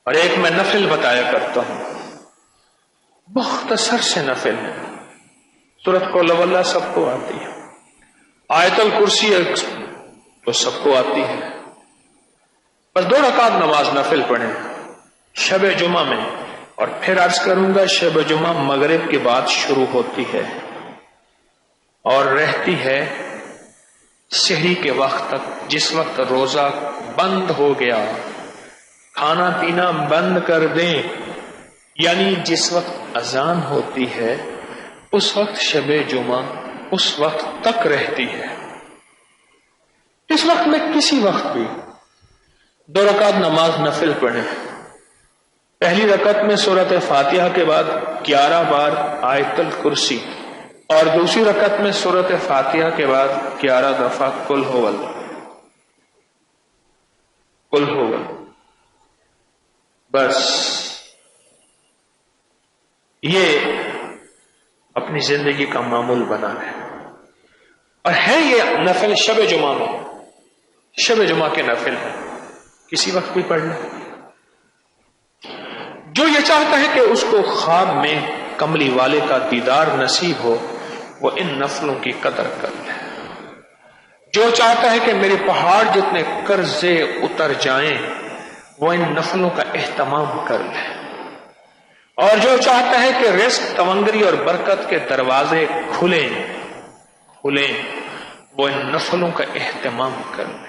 اور ایک میں نفل بتایا کرتا ہوں، مختصر سے نفل ہے۔ سورۃ قل ہو اللہ سب کو آتی ہے، آیت الکرسی تو سب کو آتی ہے، بس 2 رکعت نماز نفل پڑھیں شب جمعہ میں، اور پھر عرض کروں گا شب جمعہ مغرب کے بعد شروع ہوتی ہے اور رہتی ہے سحری کے وقت تک، جس وقت روزہ بند ہو گیا، کھانا پینا بند کر دیں، یعنی جس وقت اذان ہوتی ہے اس وقت شب جمعہ اس وقت تک رہتی ہے۔ اس وقت میں کسی وقت بھی 2 رکعت نماز نفل پڑھیں۔ پہلی رکعت میں سورۃ فاتحہ کے بعد 11 بار آیت الکرسی، اور دوسری رکعت میں سورۃ فاتحہ کے بعد 11 دفعہ قل ہو اللہ، قل ہو اللہ۔ بس یہ اپنی زندگی کا معمول بنا ہے، اور ہے یہ نفل شب جمعہ میں، شب جمعہ کے نفل ہے، کسی وقت بھی پڑھ لیں۔ جو یہ چاہتا ہے کہ اس کو خواب میں کملی والے کا دیدار نصیب ہو، وہ ان نفلوں کی قدر کر لے۔ جو چاہتا ہے کہ میرے پہاڑ جتنے قرضے اتر جائیں، وہ ان نفلوں کا اہتمام کر لے۔ اور جو چاہتا ہے کہ رزق، تونگری اور برکت کے دروازے کھلیں، وہ ان نفلوں کا اہتمام کر لے۔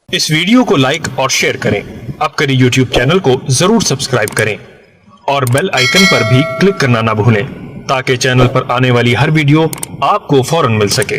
اس ویڈیو کو لائک اور شیئر کریں، اب کریں یوٹیوب چینل کو ضرور سبسکرائب کریں اور بیل آئیکن پر بھی کلک کرنا نہ بھولیں تاکہ چینل پر آنے والی ہر ویڈیو آپ کو فوراً مل سکے۔